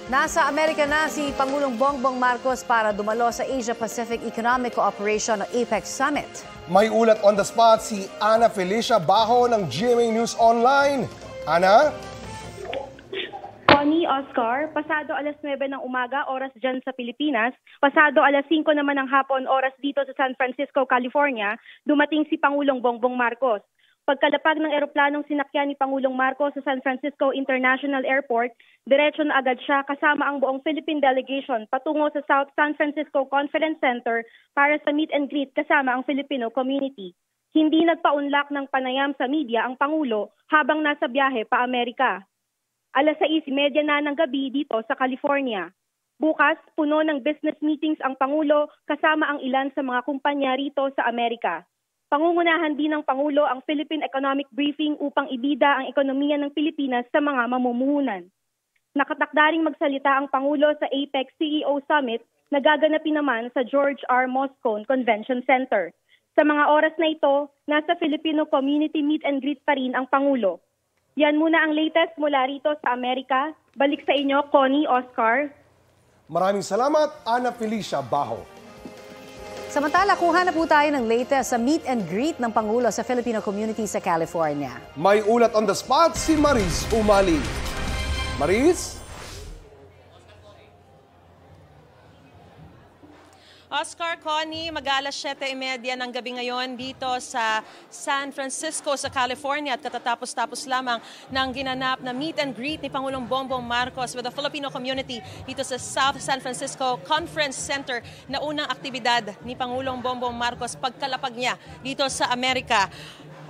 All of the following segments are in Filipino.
Nasa Amerika na si Pangulong Bongbong Marcos para dumalo sa Asia-Pacific Economic Cooperation o APEC Summit. May ulat on the spot si Ana Felicia Bajo ng GMA News Online. Ana? Connie, Oscar, pasado alas 9 ng umaga, oras dyan sa Pilipinas, pasado alas 5 naman ng hapon, oras dito sa San Francisco, California, dumating si Pangulong Bongbong Marcos. Pagkalapag ng eroplanong sinakyan ni Pangulong Marcos sa San Francisco International Airport, diretso na agad siya kasama ang buong Philippine delegation patungo sa South San Francisco Conference Center para sa meet and greet kasama ang Filipino community. Hindi nagpaunlak ng panayam sa media ang Pangulo habang nasa biyahe pa Amerika. Alas 6:30 na ng gabi dito sa California. Bukas, puno ng business meetings ang Pangulo kasama ang ilan sa mga kumpanya rito sa Amerika. Pangungunahan din ng Pangulo ang Philippine Economic Briefing upang ibida ang ekonomiya ng Pilipinas sa mga mamumuhunan. Nakatakdaring magsalita ang Pangulo sa APEC CEO Summit na gaganapin naman sa George R. Moscone Convention Center. Sa mga oras na ito, nasa Filipino Community Meet and Greet pa rin ang Pangulo. Yan muna ang latest mula rito sa Amerika. Balik sa inyo, Connie, Oscar. Maraming salamat, Ana Felicia Bajo. Samantala, kuha na po tayo ng latest sa meet and greet ng Pangulo sa Filipino community sa California. May ulat on the spot si Maris Umali. Maris? Oscar, Connie, mag-alas 7:30 ng gabi ngayon dito sa San Francisco sa California at katatapos-tapos lamang ng ginanap na meet and greet ni Pangulong Bongbong Marcos with the Filipino community dito sa South San Francisco Conference Center na unang aktibidad ni Pangulong Bongbong Marcos pagkalapag niya dito sa Amerika.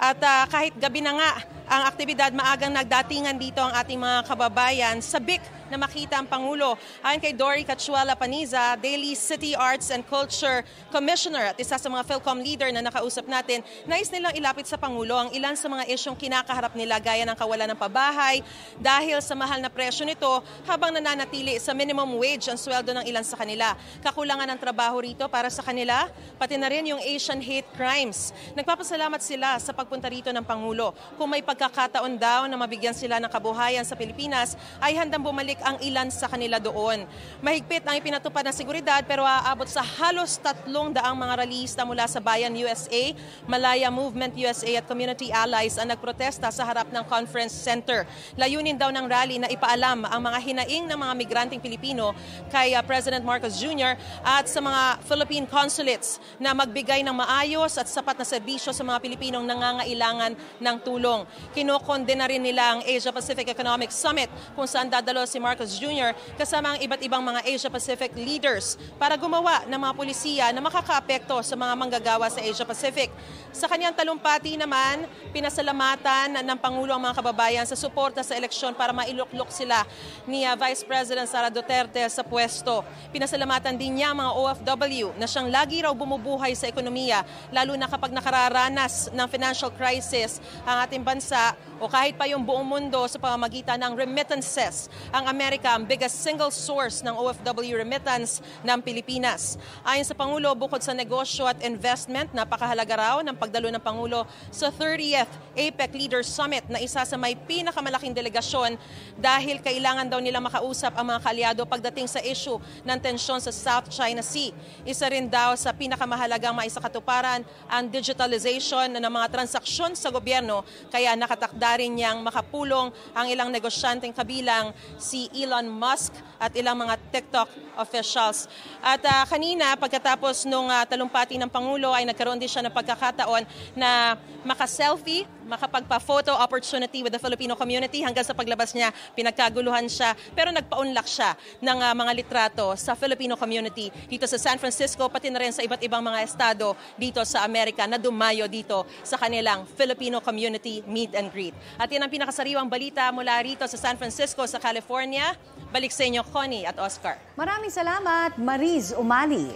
At kahit gabi na nga ang aktibidad, maagang nagdatingan dito ang ating mga kababayan. Sabik na makita ang Pangulo. Ayon kay Dory Cachuela Paniza, Daily City Arts and Culture Commissioner at isa sa mga Philcom leader na nakausap natin, nais nilang ilapit sa Pangulo ang ilan sa mga isyong kinakaharap nila gaya ng kawalan ng pabahay dahil sa mahal na presyo nito habang nananatili sa minimum wage ang sweldo ng ilan sa kanila. Kakulangan ng trabaho rito para sa kanila, pati na rin yung Asian hate crimes. Nagpapasalamat sila sa pagpunta rito ng Pangulo. Kung may pagkakataon daw na mabigyan sila ng kabuhayan sa Pilipinas, ay handang bumalik ang ilan sa kanila doon. Mahigpit ang ipinatupad na seguridad pero aabot sa halos 300 mga rallyista mula sa Bayan USA, Malaya Movement USA at community allies ang nagprotesta sa harap ng conference center. Layunin daw ng rally na ipaalam ang mga hinaing ng mga migranteng Pilipino kay President Marcos Jr. at sa mga Philippine consulates na magbigay ng maayos at sapat na serbisyo sa mga Pilipinong nangangailangan ng tulong. Kinokondena rin nila ang Asia-Pacific Economic Summit kung saan dadalo si Marcos Jr. kasama ang iba't ibang mga Asia-Pacific leaders para gumawa ng mga pulisiya na makakaapekto sa mga manggagawa sa Asia-Pacific. Sa kanyang talumpati naman, pinasalamatan ng Pangulo ang mga kababayan sa suporta sa eleksyon para mailuklok sila ni Vice President Sara Duterte sa pwesto. Pinasalamatan din niya ang mga OFW na siyang lagi raw bumubuhay sa ekonomiya, lalo na kapag nakararanas ng financial crisis ang ating bansa o kahit pa yung buong mundo sa pamamagitan ng remittances. Ang Amerika ang biggest single source ng OFW remittance ng Pilipinas. Ayon sa Pangulo, bukod sa negosyo at investment, napakahalaga raw ng pagdalo ng Pangulo sa 30th APEC Leaders Summit na isa sa may pinakamalaking delegasyon dahil kailangan daw nila makausap ang mga kalyado pagdating sa issue ng tensyon sa South China Sea. Isa rin daw sa pinakamahalagang maisakatuparan ang digitalization ng mga transaksyon sa gobyerno, kaya nakatakda rin niyang makapulong ang ilang negosyanteng kabilang si Elon Musk at ilang mga TikTok officials. At kanina, pagkatapos nung talumpati ng Pangulo, ay nagkaroon din siya ng pagkakataon na maka-selfie, makapagpa-photo opportunity with the Filipino community. Hanggang sa paglabas niya, pinagkaguluhan siya, pero nagpaunlak siya ng mga litrato sa Filipino community dito sa San Francisco, pati na rin sa iba't ibang mga estado dito sa Amerika na dumayo dito sa kanilang Filipino community meet and greet. At yan ang pinakasariwang balita mula rito sa San Francisco, sa California. Balik sa inyo, Connie at Oscar. Maraming salamat, Maris Umali.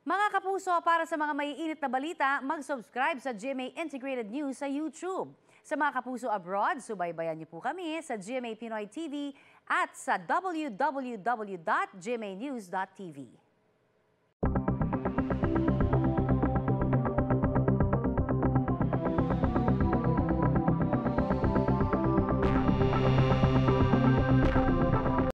Mga kapuso, para sa mga maiinit na balita, mag-subscribe sa GMA Integrated News sa YouTube. Sa mga kapuso abroad, subaybayan niyo po kami sa GMA Pinoy TV at sa www.gmanews.tv.